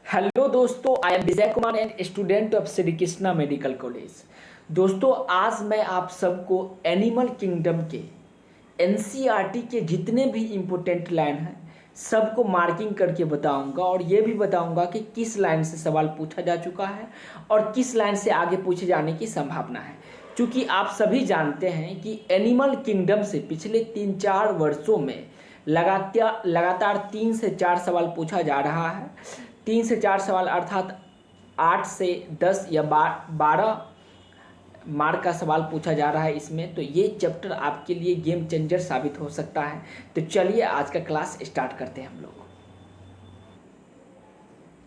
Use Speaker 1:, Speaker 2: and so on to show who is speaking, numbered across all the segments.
Speaker 1: Hello दोस्तों, I am Vijay Kumar and student of Shri Krishna medical college. दोस्तों, आज मैं आप सबको एनिमल किंगडम के एनसीईआरटी के जितने भी इम्पोर्टेंट लाइन हैं सबको मार्किंग करके बताऊंगा और ये भी बताऊंगा कि किस लाइन से सवाल पूछा जा चुका है और किस लाइन से आगे पूछे जाने की संभावना है। क्योंकि आप सभी जानते हैं कि एनिमल किंगडम से पिछले 3-4 वर्षों में लगातार 3 से 4 सवाल पूछा जा रहा है। 3 से 4 सवाल अर्थात 8 से 10 या 12 मार्क का सवाल पूछा जा रहा है इसमें। तो ये चैप्टर आपके लिए गेम चेंजर साबित हो सकता है। तो चलिए आज का क्लास स्टार्ट करते हैं हम लोग।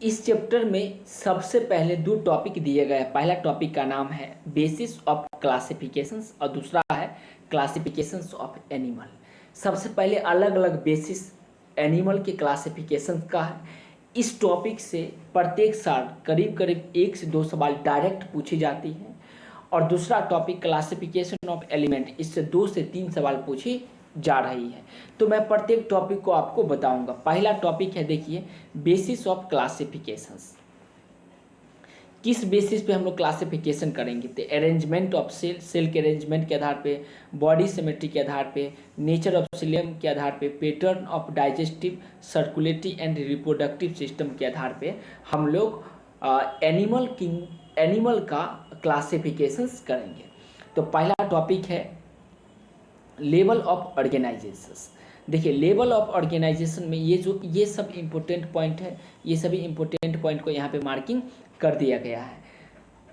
Speaker 1: इस चैप्टर में सबसे पहले 2 टॉपिक दिए गए हैं। पहला टॉपिक का नाम है बेसिस ऑफ क्लासिफिकेशंस और दूसरा है क्लासिफिकेशंस ऑफ एनिमल। सबसे पहले अलग अलग बेसिस एनिमल के क्लासिफिकेशंस का है। इस टॉपिक से प्रत्येक साल करीब करीब 1 से 2 सवाल डायरेक्ट पूछी जाती हैं और दूसरा टॉपिक क्लासिफिकेशन ऑफ एलिमेंट, इससे 2 से 3 सवाल पूछी जा रही है। तो मैं प्रत्येक टॉपिक को आपको बताऊंगा। पहला टॉपिक है, देखिए, बेसिस ऑफ क्लासिफिकेशंस। किस बेसिस पे हम लोग क्लासिफिकेशन करेंगे? तो अरेंजमेंट ऑफ सेल के अरेंजमेंट के आधार पे, बॉडी सिमेट्री के आधार पे, नेचर ऑफ सिलियम के आधार पे, pattern of digestive, circulatory and reproductive system के आधार पे हम लोग एनिमल का क्लासिफिकेशंस करेंगे। तो पहला टॉपिक है लेवल ऑफ ऑर्गेनाइजेशंस। देखिए, लेवल ऑफ ऑर्गेनाइजेशन में ये सब इम्पोर्टेंट पॉइंट है। ये सभी इम्पोर्टेंट पॉइंट को यहाँ पे मार्किंग कर दिया गया है।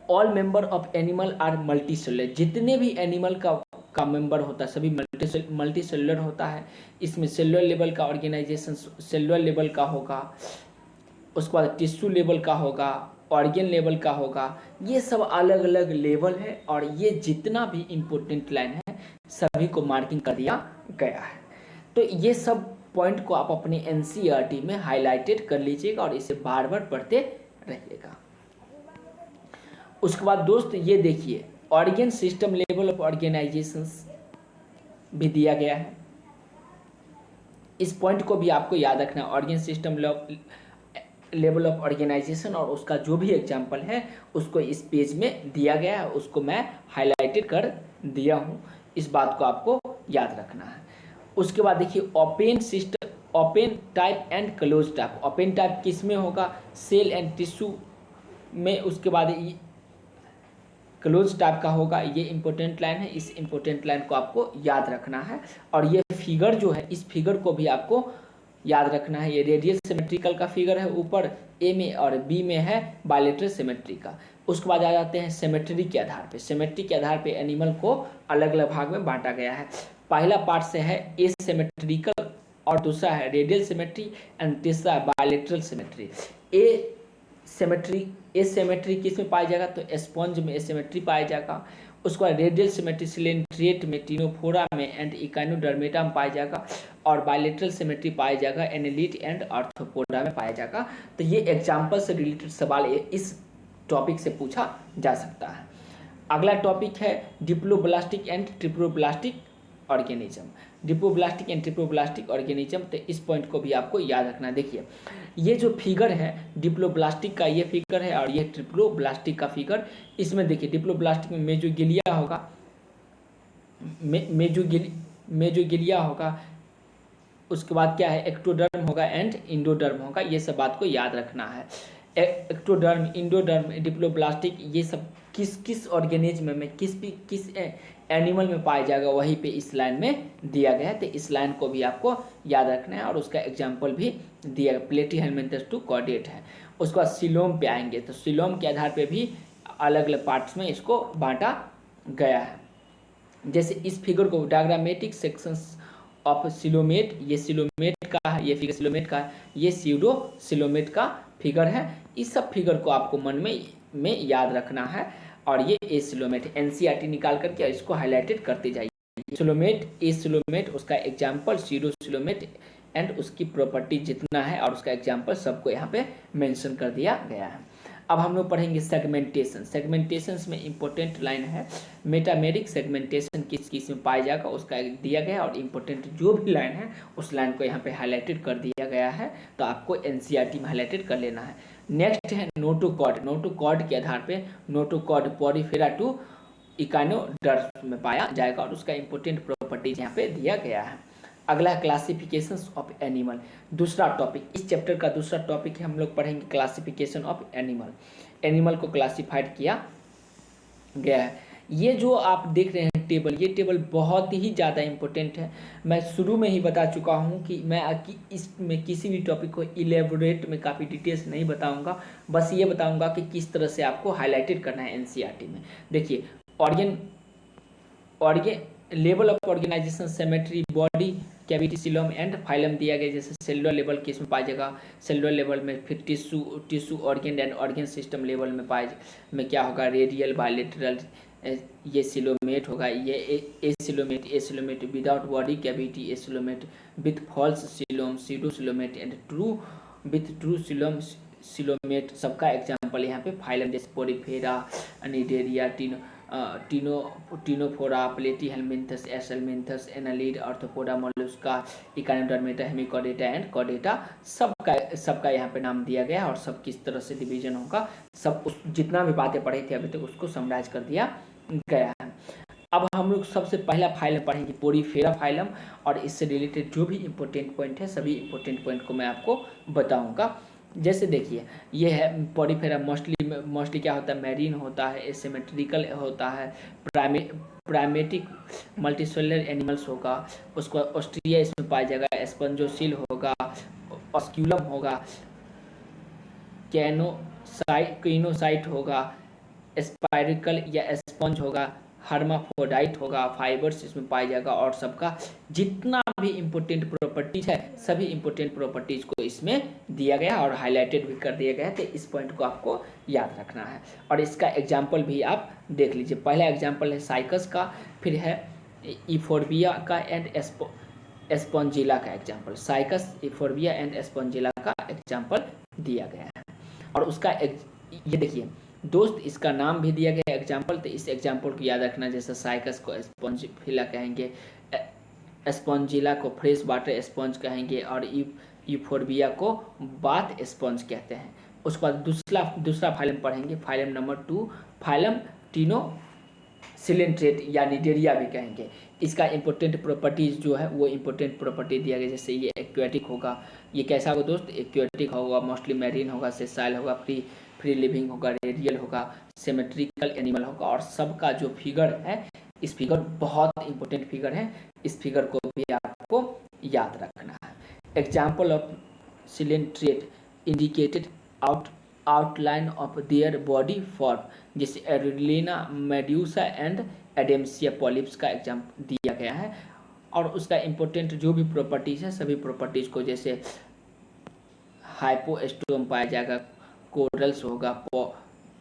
Speaker 1: All member of animal are multi cellular. जितने भी एनिमल का मेंबर होता है सभी मल्टी सेलुलर होता है। इसमें सेलुलर लेवल का ऑर्गेनाइजेशन सेलुलर लेवल का होगा, उसके बाद टिश्यू लेवल का होगा, ऑर्गन लेवल का होगा। ये सब अलग अलग लेवल है और ये जितना भी इम्पोर्टेंट लाइन है सभी को मार्किंग कर दिया गया है। तो ये सब पॉइंट को आप अपने एनसीईआरटी में हाईलाइटेड कर लीजिएगा और इसे बार बार पढ़ते रहिएगा। उसके बाद दोस्त ये देखिए, organ system level of organisations भी दिया गया है। इस पॉइंट को भी आपको याद रखना। Organ system level of organisation और उसका जो भी एग्जाम्पल है उसको इस पेज में दिया गया है, उसको मैं हाईलाइटेड कर दिया हूँ। इस बात को आपको याद रखना है। उसके बाद देखिए, open system, open type and close type. Open type किस में होगा? सेल एंड टिश्यू में। उसके बाद क्लोज टाइप का होगा। ये इंपॉर्टेंट लाइन है, इस इंपॉर्टेंट लाइन को आपको याद रखना है। और ये फिगर जो है, इस फिगर को भी आपको याद रखना है। ये रेडियल सिमेट्रिकल का फिगर है, ऊपर ए में और बी में है बायलेटरल सिमेट्री का। उसके बाद आ जाते हैं सिमेट्री के आधार पे। सिमेट्री के आधार पे एनिमल को अलग अलग भाग में बांटा गया है। पहला पार्ट से है एसिमेट्रिकल और दूसरा है रेडियल सिमेट्री एंड तीसरा है बायलेटरल सिमेट्री। एसिमेट्री किस में पाया जाएगा? तो स्पंज में एसिमेट्री पाया जाएगा। उसके बाद रेडियल सिमेट्री सिलेंट्रिएट में, टिनोफोरा में एंड इकाइनोडर्मेटा में पाया जाएगा। और बायलेटरल सिमेट्री पाया जाएगा एनालिट एंड आर्थ्रोपोडा में पाया जाएगा। तो ये एग्जाम्पल से रिलेटेड सवाल इस टॉपिक से पूछा जा सकता है। अगला टॉपिक है diploblastic and triploblastic organism. Diploblastic and triploblastic organism, तो इस पॉइंट को भी आपको याद रखना। देखिए, ये जो फिगर है डिप्लोब्लास्टिक का, ये फिगर है और ये ट्रिप्लोब्लास्टिक का फिगर। इसमें देखिए, डिप्लोब्लास्टिक में मेजोगिलिया होगा, मेजोगिलिया होगा। उसके बाद क्या है? एक्टोडर्म होगा एंड इंडोडर्म होगा। ये सब बात को याद रखना है। एक्टोडर्म, इंडोडर्म, डिप्लोब्लास्टिक, ये सब किस किस ऑर्गेनिज्म में, किस एनिमल में पाया जाएगा, वहीं पे इस लाइन में दिया गया है। तो इस लाइन को भी आपको याद रखना है और उसका एग्जाम्पल भी दिया गया। प्लेटी हेलमिंथस टू कॉर्डेट है। उसके बाद सिलोम पे आएंगे, तो सिलोम के आधार पे भी अलग अलग पार्ट्स में इसको बांटा गया है। जैसे इस फिगर को डायग्रामेटिक सेक्शंस ऑफ सिलोमेट, ये सिलोमेट का है, ये फिगर सिलोमेट का है, ये स्यूडो सिलोमेट का फिगर है। इस सब फिगर को आपको मन में याद रखना है। और ये ए सिलोमेट, एनसीईआरटी निकाल करके इसको हाईलाइटेड करते जाइए। सिलोमेट, ए सिलोमेट, उसका एग्जाम्पल स्यूडो सिलोमेट एंड उसकी प्रॉपर्टी जितना है और उसका एग्जाम्पल सबको यहाँ पे मेंशन कर दिया गया है। अब हम लोग पढ़ेंगे सेगमेंटेशन। सेगमेंटेशन में इंपॉर्टेंट लाइन है मेटामेरिक सेगमेंटेशन किस में पाया जाएगा उसका दिया गया, और इम्पोर्टेंट जो भी लाइन है उस लाइन को यहाँ पे हाईलाइटेड कर दिया गया गया है, तो आपको एनसीईआरटी में हाईलाइटेड कर लेना है। नेक्स्ट है नोटोकॉर्ड। नोटोकॉर्ड के आधार पे नोटोकॉर्ड पॉरीफेरा टू इकाइनोडर्म्स में पाया जाएगा और उसका इंपॉर्टेंट प्रॉपर्टीज यहाँ पे दिया गया है। अगला है क्लासिफिकेशंस ऑफ एनिमल, दूसरा टॉपिक। इस चैप्टर का दूसरा टॉपिक है, हम लोग पढ़ेंगे क्लासिफिकेशन ऑफ एनिमल। एनिमल को क्लासिफाइड किया गया है। ये जो आप देख रहे हैं टेबल, ये टेबल बहुत ही ज़्यादा इम्पोर्टेंट है। मैं शुरू में ही बता चुका हूँ कि मैं इसमें किसी भी टॉपिक को इलेबोरेट में काफ़ी डिटेल्स नहीं बताऊँगा, बस ये बताऊँगा कि किस तरह से आपको हाईलाइटेड करना है एनसीईआरटी में। देखिए, level of organisation, symmetry, body cavity, coelom and phylum दिया गया। जैसे सेलुलर लेवल के इसमें पाया जाएगा, सेलुलर लेवल में, फिर tissue organ and organ system level में क्या होगा, रेडियल, बायलेटरल, ये सिलोमेट होगा, ये acoelomate without body cavity, acoelomate with false coelom, pseudo coelomate and true coelomate, सबका एग्जाम्पल यहाँ पे फाइलम, जैसे Porifera, Cnidaria, Ctenophora, Platyhelminthes, Aschelminthes, annelid, Arthropoda, Mollusca, Echinodermata, Hemichordata and Chordata, सबका यहाँ पे नाम दिया गया है और सब किस तरह से डिवीजन होगा, सब जितना भी बातें पढ़ी थी अभी तक उसको समराइज कर दिया गया है। अब हम लोग सबसे पहला फाइलम पढ़ेंगे पोरीफेरा फाइलम, और इससे रिलेटेड जो भी इम्पोर्टेंट पॉइंट है सभी इम्पोर्टेंट पॉइंट को मैं आपको बताऊँगा। जैसे देखिए, ये है पोरीफेरा, मोस्टली क्या होता है, मैरीन होता है, एसिमेट्रिकल होता है, प्राइमेटिक मल्टीसेलुलर एनिमल्स होगा, उसको ऑस्ट्रिया इसमें पाया जाएगा, स्पंजोसिल होगा, ऑस्क्यूलम होगा, क्विनोसाइट होगा, स्पाइरिकल या स्पंज होगा, हर्माफ्रोडाइट होगा, फाइबर्स इसमें पाया जाएगा, और सबका जितना भी इम्पोर्टेंट प्रॉपर्टीज है सभी इम्पोर्टेंट प्रॉपर्टीज को इसमें दिया गया और हाईलाइटेड भी कर दिया गया है। तो इस पॉइंट को आपको याद रखना है और इसका एग्जाम्पल भी आप देख लीजिए। पहला एग्जाम्पल है साइकस का, फिर है इफोर्बिया का एंड एस्पोंजिला का एग्जाम्पल। साइकस, इफोर्बिया एंड एस्पोंजिला का एग्जाम्पल दिया गया है और उसका ये देखिए दोस्त, इसका नाम भी दिया गया एग्जाम्पल, तो इस एग्जाम्पल को याद रखना। जैसे साइकस को स्पॉन्जिला कहेंगे, स्पॉन्जिला को फ्रेश वाटर स्पॉन्ज कहेंगे और यूफोर्बिया को बाथ स्पॉन्ज कहते हैं। उसके बाद दूसरा फाइलम पढ़ेंगे, फाइलम नंबर 2, फाइलम टिनोसिलेंट्रेट या निडेरिया भी कहेंगे। इसका इंपॉर्टेंट प्रॉपर्टीज जो है वो इंपॉर्टेंट प्रॉपर्टी दिया गया। जैसे ये एक्वेटिक होगा, ये कैसा होगा दोस्त, एक्वेटिक होगा, मोस्टली मैरीन होगा, सेसाइल होगा, फ्री लिविंग होगा, रेडियल होगा, सिमेट्रिकल एनिमल होगा, और सबका जो फिगर है, इस फिगर बहुत इंपॉर्टेंट फिगर है, इस फिगर को भी आपको याद रखना है। Example of coelenterate indicated outline of their body form, जैसे एरुलिना, मेड्यूसा एंड एडेम्सिया पॉलिप्स का एग्जाम्पल दिया गया है और उसका इंपॉर्टेंट जो भी प्रॉपर्टीज है सभी प्रॉपर्टीज को, जैसे हाइपोस्टोम पाया जाएगा, कोरल्स होगा,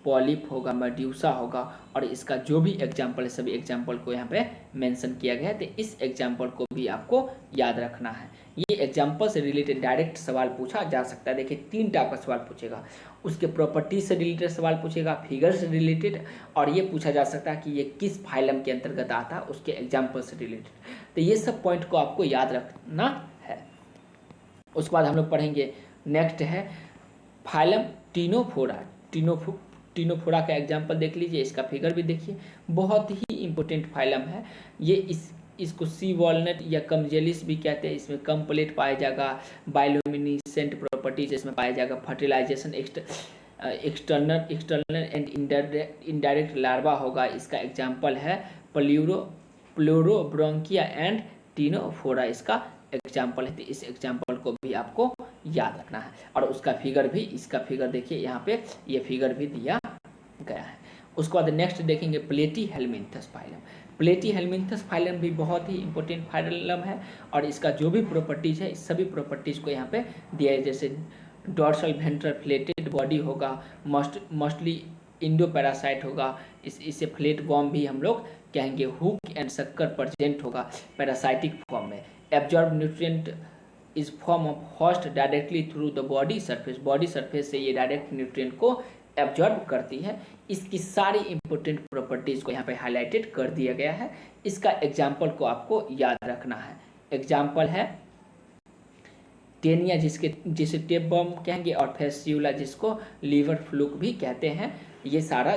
Speaker 1: पॉलिप होगा, मेड्यूसा होगा, और इसका जो भी एग्जाम्पल है सभी एग्जाम्पल को यहाँ पे मेंशन किया गया है। तो इस एग्जाम्पल को भी आपको याद रखना है। ये एग्जाम्पल से रिलेटेड डायरेक्ट सवाल पूछा जा सकता है। देखिए 3 टाइप का सवाल पूछेगा, उसके प्रॉपर्टी से रिलेटेड सवाल पूछेगा, फिगर से रिलेटेड, और ये पूछा जा सकता है कि ये किस फाइलम के अंतर्गत आता है, उसके एग्जाम्पल से रिलेटेड। तो ये सब पॉइंट को आपको याद रखना है। उसके बाद हम लोग पढ़ेंगे, नेक्स्ट है फाइलम टिनोफोरा। टिनोफोरा का एग्जाम्पल देख लीजिए, इसका फिगर भी देखिए, बहुत ही इंपॉर्टेंट फाइलम है ये। इसको सी वॉलनट या कमजेलिस भी कहते हैं। इसमें कम प्लेट पाया जाएगा, बायोल्यूमिनेसेंट प्रॉपर्टीज इसमें पाया जाएगा, fertilisation external and indirect larva होगा। इसका एग्जाम्पल है प्लोरोब्रोंकिया एंड टिनोफोरा, इसका एग्जाम्पल है। तो इस एग्जाम्पल को भी आपको याद रखना है और उसका फिगर भी, इसका फिगर देखिए यहाँ पे, ये फिगर भी दिया गया है। उसके बाद नेक्स्ट देखेंगे प्लेटीहेल्मिन्थस फाइलम। प्लेटीहेल्मिन्थस फाइलम भी बहुत ही इंपॉर्टेंट फाइलम है और इसका जो भी प्रॉपर्टीज है सभी प्रॉपर्टीज को यहाँ पे दिया है। जैसे डॉर्सल वेंट्रल फ्लेटेड बॉडी होगा, मोस्टली इंडो पैरासाइट होगा, इसे फ्लेट वॉर्म भी हम लोग कहेंगे, हुक एंड शक्कर प्रेजेंट होगा पैरासाइटिक फॉर्म में। Absorb nutrient is form of host directly through the body surface, body surface से ये डायरेक्ट न्यूट्रिएंट को एब्जॉर्ब करती है। इसकी सारी इंपॉर्टेंट प्रॉपर्टीज को यहाँ पे हाईलाइटेड कर दिया गया है। इसका एग्जाम्पल को आपको याद रखना है। एग्जाम्पल है टेनिया जिसे टेप बम कहेंगे, और फेस्यूला जिसको लीवर फ्लूक भी कहते हैं। ये सारा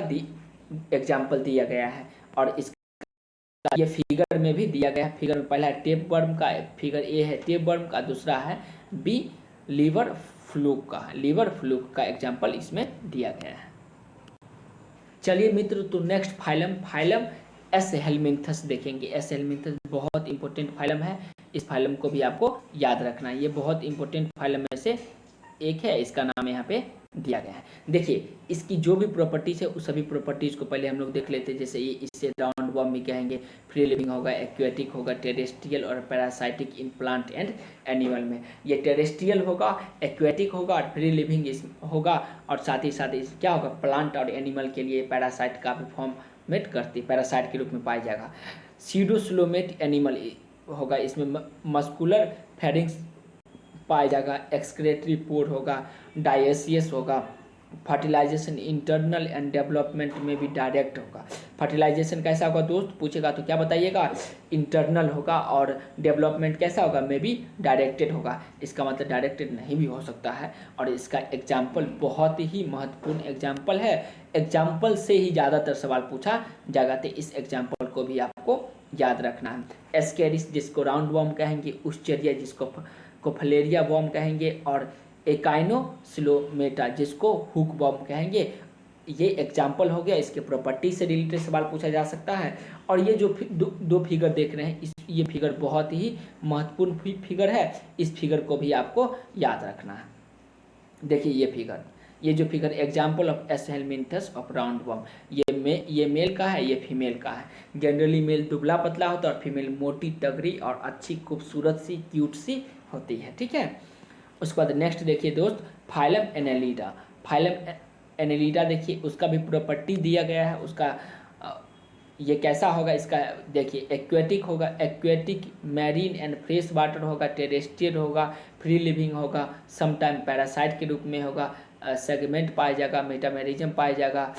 Speaker 1: एग्जाम्पल दिया गया है। और इसका ये फिगर में भी दिया गया है। फिगर में पहला है टेप वर्म का, फिगर ए है टेप वर्म का, दूसरा है बी लीवर फ्लूक का। लीवर फ्लूक का एग्जाम्पल इसमें दिया गया है। चलिए मित्र, तो नेक्स्ट फाइलम एस हेलमिंथस देखेंगे। एस हेलमिंथस बहुत इंपॉर्टेंट फाइलम है। इस फाइलम को भी आपको याद रखना है। ये बहुत इंपॉर्टेंट फाइलम में से एक है। इसका नाम यहाँ पे दिया गया है। देखिए, इसकी जो भी प्रॉपर्टीज है उस सभी प्रॉपर्टीज को पहले हम लोग देख लेते हैं। जैसे ये इसे राउंड वर्म भी कहेंगे, फ्री लिविंग होगा, एक्वेटिक होगा, टेरेस्ट्रियल और parasitic in plant and animal में। ये टेरेस्ट्रियल होगा, एक्वेटिक होगा और फ्री लिविंग होगा, और साथ ही साथ क्या होगा, प्लांट और एनिमल के लिए पैरासाइट का भी फॉर्मेट करती, पैरासाइट के रूप में पाया जाएगा। सीडोस्लोमेट एनिमल होगा, इसमें मस्कुलर फेरिंग्स पाया जाएगा, एक्सक्रेटरी पोर होगा, डायसियस होगा। फर्टिलाइजेशन इंटरनल एंड डेवलपमेंट में भी डायरेक्ट होगा। फर्टिलाइजेशन कैसा होगा दोस्त, पूछेगा तो क्या बताइएगा, इंटरनल होगा, और डेवलपमेंट कैसा होगा, में भी डायरेक्टेड होगा। इसका मतलब डायरेक्टेड नहीं भी हो सकता है। और इसका एग्जाम्पल बहुत ही महत्वपूर्ण एग्जाम्पल है। एग्जाम्पल से ही ज़्यादातर सवाल पूछा जाएगा, तो इस एग्जाम्पल को भी आपको याद रखना है। एस्केरिस जिसको राउंड वर्म कहेंगे, उस्चेरिया जिसको फलेरिया वर्म कहेंगे, और एकाइनोसिलोमेटा जिसको हुक वर्म कहेंगे। ये एग्जाम्पल हो गया। इसके प्रॉपर्टी से रिलेटेड सवाल पूछा जा सकता है। और ये जो दो फिगर देख रहे हैं, ये फिगर बहुत ही महत्वपूर्ण फिगर है। इस फिगर को भी आपको याद रखना है। देखिए ये जो figure example of S helminths of round worm, ये मेल का है, ये फीमेल का है। जनरली मेल दुबला पतला होता है और फीमेल मोटी टगरी और अच्छी खूबसूरत सी क्यूट सी होती है। ठीक है, उसके बाद नेक्स्ट देखिए दोस्त, फाइलम एनेलिडा। फाइलम एनेलिडा देखिए, उसका भी प्रॉपर्टी दिया गया है। उसका ये कैसा होगा, इसका देखिए एक्वेटिक होगा, aquatic marine and fresh water होगा, टेरेस्ट्रियल होगा, फ्री लिविंग होगा, समटाइम पैरासाइट के रूप में होगा, सेगमेंट पाया जाएगा, मेटामेरिज्म पाया जाएगा।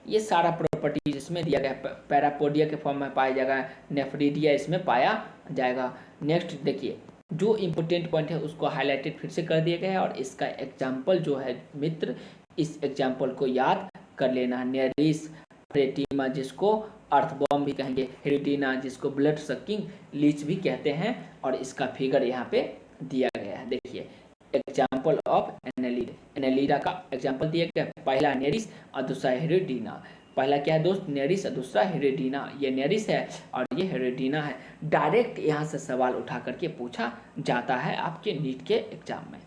Speaker 1: ये सारा प्रॉपर्टीज इसमें दिया गया है। पैरापोडिया के फॉर्म में पाया जाएगा, नेफ्रीडिया इसमें पाया जाएगा। नेक्स्ट देखिए, जो इम्पोर्टेंट पॉइंट है उसको हाईलाइटेड फिर से कर दिया गया है। और इसका एग्जाम्पल जो है मित्र, इस एग्जाम्पल को याद कर लेना है। नेरिस फ्रेटिमा जिसको अर्थबॉम भी कहेंगे, हेरिडिना जिसको ब्लड सकिंग लीच भी कहते हैं, और इसका फिगर यहाँ पे दिया गया है। देखिए एग्जाम्पल ऑफ एनेलिडा का एग्जाम्पल दिया गया, पहला नेरिस और दूसरा हेरिडिना। पहला क्या है दोस्त, नेरिस, और दूसरा हेरिडिना। ये नेरिस है और ये हेरिडिना है। डायरेक्ट यहाँ से सवाल उठा करके पूछा जाता है आपके नीट के एग्जाम में।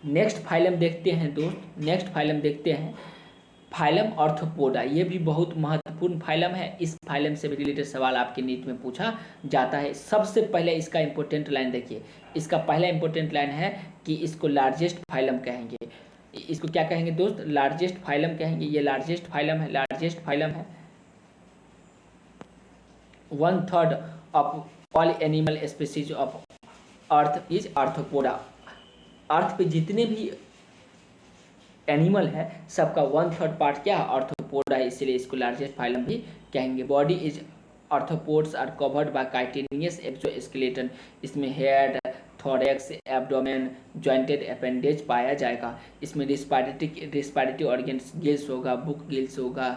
Speaker 1: नेक्स्ट फाइलम देखते हैं दोस्त, नेक्स्ट फाइलम देखते हैं फाइलम ऑर्थोपोडा। ये भी बहुत महत्वपूर्ण फाइलम है। इस फाइलम से भी रिलेटेड सवाल आपके नीट में पूछा जाता है। सबसे पहले इसका इंपॉर्टेंट लाइन देखिए, इसका पहला इंपॉर्टेंट लाइन है कि इसको लार्जेस्ट फाइलम कहेंगे। इसको क्या कहेंगे दोस्त, लार्जेस्ट फाइलम कहेंगे। ये लार्जेस्ट फाइलम है, लार्जेस्ट फाइलम है। 1/3 of all animal species of earth is arthropoda. Earth पे जितने भी एनिमल है सबका 1/3 पार्ट क्या है, आर्थोपोडा है, इसीलिए इसको लार्जेस्ट फाइलम भी कहेंगे। Body is arthropods are covered by chitinous exoskeleton. इसमें head, thorax, abdomen, jointed appendage पाया जाएगा। इसमें रिस्पायरेटरी ऑर्गन्स, गिल्स होगा, बुक गिल्स होगा,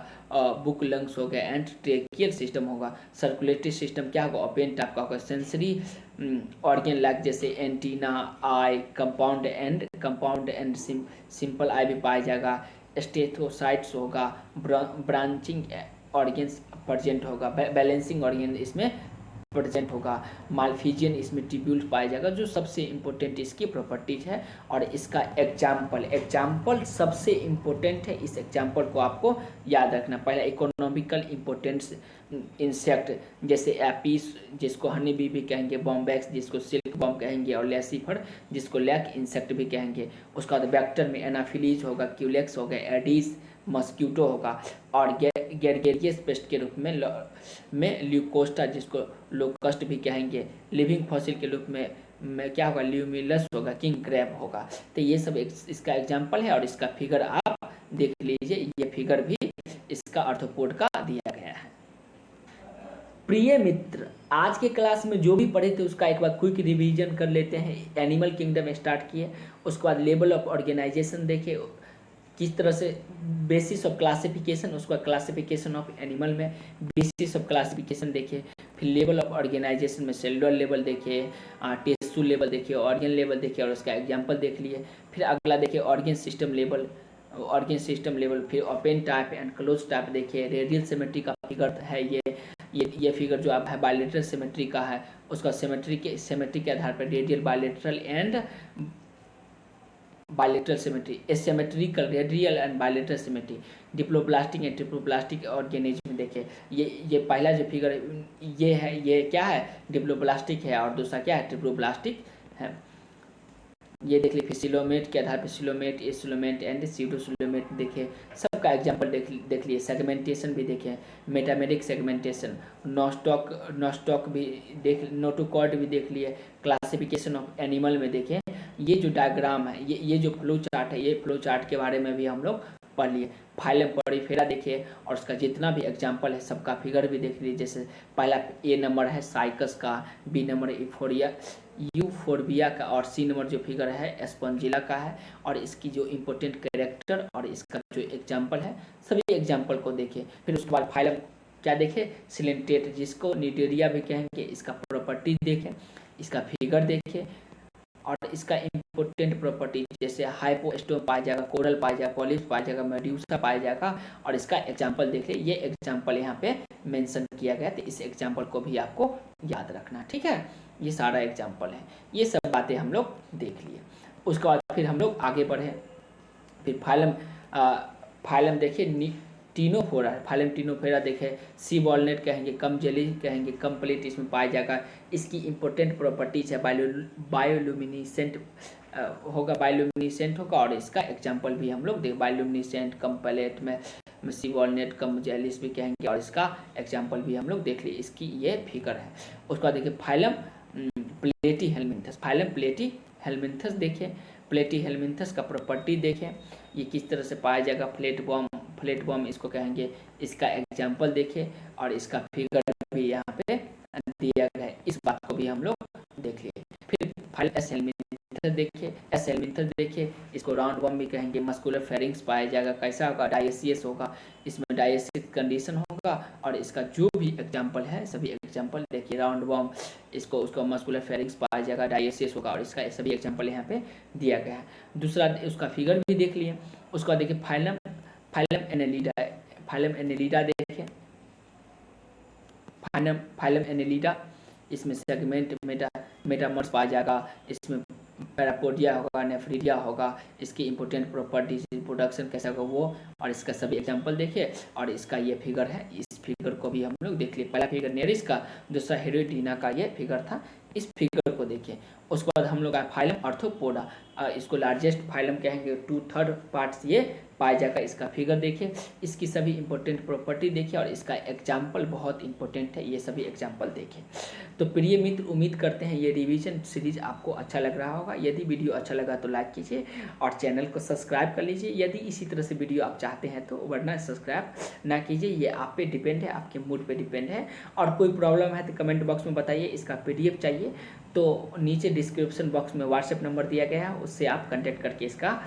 Speaker 1: बुक लंग्स हो गए, एंड ट्रेकियल सिस्टम होगा। सर्कुलेटरी सिस्टम क्या होगा, ओपन टाइप का होगा। सेंसरी ऑर्गन लाइक जैसे antenna, eye, compound and simple eye भी पाया जाएगा। स्टेथोसाइट्स होगा, ब्रांचिंग ऑर्गन्स प्रेजेंट होगा, बैलेंसिंग ऑर्गन इसमें प्रेजेंट होगा। मालफिजियन इसमें ट्यूब्यूल्स पाया जाएगा। जो सबसे इम्पोर्टेंट इसकी प्रॉपर्टीज है। और इसका एग्जाम्पल सबसे इम्पोर्टेंट है। इस एग्जाम्पल को आपको याद रखना। पहला इकोनॉमिकल इम्पोर्टेंस इंसेक्ट जैसे एपीस जिसको हनी बी भी कहेंगे, बॉम्बैक्स जिसको सिल्क बॉम्ब कहेंगे, और लेसिफर जिसको लैक इंसेक्ट भी कहेंगे। उसका बाद वेक्टर में एनाफिलीज होगा, क्यूलेक्स होगा, एडीज, मस्क्यूटो होगा, और गेरगेरियस पेस्ट के रूप में ल्यूकोस्टा जिसको लोकस्ट भी कहेंगे। लिविंग फॉसिल के रूप में क्या होगा, ल्यूमिलस होगा, किंग क्रैब होगा। तो ये सब इसका एग्जाम्पल है। और इसका फिगर आप देख लीजिए, ये फिगर भी इसका आर्थ्रोपोड का दिया गया है। प्रिय मित्र, आज के क्लास में जो भी पढ़े थे उसका एक बार क्विक रिवीजन कर लेते हैं। एनिमल किंगडम स्टार्ट किए, उसके बाद लेवल ऑफ ऑर्गेनाइजेशन देखे, किस तरह से बेसिस ऑफ क्लासिफिकेशन, उसका क्लासिफिकेशन ऑफ एनिमल में बेसिस ऑफ क्लासिफिकेशन देखे, फिर लेवल ऑफ ऑर्गेनाइजेशन में सेलुलर लेवल देखे, टिश्यू लेवल देखे, ऑर्गन लेवल देखे और उसका एग्जांपल देख लिए। फिर अगला देखे ऑर्गन सिस्टम लेवल, फिर open type and close type देखे। रेडियल सिमेट्री का फिगर है ये फिगर जो आप है बायलेटरल सिमेट्री का है, उसका सिमेट्री के आधार पर radial, bilateral and bilateral symmetry, asymmetrical radial and bilateral symmetry. Diploblastic and triploblastic organism देखे। ये पहला जो फिगर ये है, ये क्या है, डिप्लोब्लास्टिक है और दूसरा क्या है, ट्रिप्लोब्लास्टिक है। ये देख लीजिए। फिर सिलोमेट के आधार पर सिलोमेट, एसिलोमेट एंड सीडोसिलोमेट देखे, सबका एग्जांपल देख लिए। सेगमेंटेशन भी देखे, मेटामेरिक सेगमेंटेशन, नॉस्टॉक भी देख, नोटोकॉर्ड भी देख लिए। क्लासिफिकेशन ऑफ एनिमल में देखें, ये जो डायग्राम है, ये जो फ्लो चार्ट है, ये फ्लो चार्ट के बारे में भी हम लोग पढ़ लिए। फाइलम पॉलीफेरा देखिए और उसका जितना भी एग्जांपल है सबका फिगर भी देख लीजिए। जैसे पहला ए नंबर है साइकस का, बी नंबर यूफोर्बिया का और सी नंबर जो फिगर है एस्पॉन्जिला का है। और इसकी जो इम्पोर्टेंट कैरेक्टर और इसका जो एग्जांपल है, सभी एग्जांपल को देखें। फिर उसके बाद फाइलम क्या देखें, सिलेंटेट जिसको निटेरिया भी कहेंगे, इसका प्रॉपर्टी देखें, इसका फिगर देखें और इसका इम्पोर्टेंट प्रॉपर्टी जैसे हाइपोस्टोम पाया जाएगा, कोरल पाया जाएगा, पॉलिप्स पाया जाएगा, मेड्यूसा पाया जाएगा और इसका एग्जांपल देख ले। ये एग्जांपल यहाँ पे मेंशन किया गया, तो इस एग्जांपल को भी आपको याद रखना, ठीक है। ये सारा एग्जांपल है, ये सब बातें हम लोग देख लिए। उसके बाद फिर हम लोग आगे बढ़े। फिर फाइलम देखिए टीनोफोरा, फाइलम टीनोफोरा देखे। सी वॉलनट कहेंगे, कम जेली कहेंगे, कम प्लेट इसमें पाया जाएगा। इसकी इम्पोर्टेंट प्रॉपर्टीज है बायोल्यूमिनेसेंट होगा और इसका एग्जांपल भी हम लोग देख। बायोल्यूमिनेसेंट, कम प्लेट में सी वॉलनट, कम जेलिस भी कहेंगे और इसका एग्जांपल भी हम लोग देख लिए। इसकी ये फिगर है। उसके बाद देखिए फाइलम प्लेटीहेल्मिन्थस, फाइलम प्लेटीहेल्मिन्थस देखें। प्लेटीहेल्मिन्थस का प्रॉपर्टी देखें, ये किस तरह से पाया जाएगा। फ्लैट बॉम इसको कहेंगे, इसका एग्जांपल देखें और इसका फिगर भी यहाँ पे दिया गया है, इस बात को भी हम लोग देख लिए। फिर फाइलम एस हेल्मिन्थस देखिए, इसको राउंड बॉम भी कहेंगे। मस्कुलर फेरिंग्स पाया जाएगा, कैसा होगा, डायसियस होगा, इसमें डायसियस कंडीशन होगा और इसका जो भी एग्जांपल है सभी एग्जांपल देखिए। राउंड बॉम उसको मस्कुलर फेरिंग्स पाया जाएगा, डायसियस होगा और इसका सभी एग्जांपल यहाँ पे दिया गया है। दूसरा उसका फिगर भी देख लिए। उसका देखिए फाइलम एनेलिडा देखें। फाइलम एनेलिडा, इसमें सेगमेंट मेटामर्स पाया जाएगा, इसमें पैरापोडिया होगा, नेफ्रीडिया होगा। इसकी इंपॉर्टेंट प्रॉपर्टीज, रिप्रोडक्शन कैसा होगा वो और इसका सभी एग्जांपल देखिए और इसका ये फिगर है, इस फिगर को भी हम लोग देख लिए। पहला फिगर नेरिस का, दूसरा हेरोडिना का ये फिगर था, इस फिगर को देखिए। उसके बाद हम लोग आए फाइलम आर्थ्रोपोडा, इसको लार्जेस्ट फाइलम कहेंगे, 2/3 पार्ट्स ये पाया जाएगा। इसका फिगर देखिए, इसकी सभी इंपॉर्टेंट प्रॉपर्टी देखिए और इसका एग्जाम्पल बहुत इंपॉर्टेंट है, ये सभी एग्जाम्पल देखिए। तो प्रिय मित्र, उम्मीद करते हैं ये रिवीजन सीरीज आपको अच्छा लग रहा होगा। यदि वीडियो अच्छा लगा तो लाइक कीजिए और चैनल को सब्सक्राइब कर लीजिए यदि इसी तरह से वीडियो आप चाहते हैं तो, वरना सब्सक्राइब ना कीजिए। ये आप पे डिपेंड है, आपके मूड पे डिपेंड है। और कोई प्रॉब्लम है तो कमेंट बॉक्स में बताइए। इसका PDF चाहिए तो नीचे डिस्क्रिप्शन बॉक्स में व्हाट्सएप नंबर दिया गया है, उससे आप कांटेक्ट करके इसका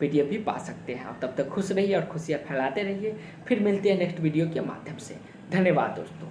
Speaker 1: PDF भी पा सकते हैं। तब तक खुश रहिए और खुशियाँ फैलाते रहिए। फिर मिलते हैं नेक्स्ट वीडियो के माध्यम से। धन्यवाद दोस्तों।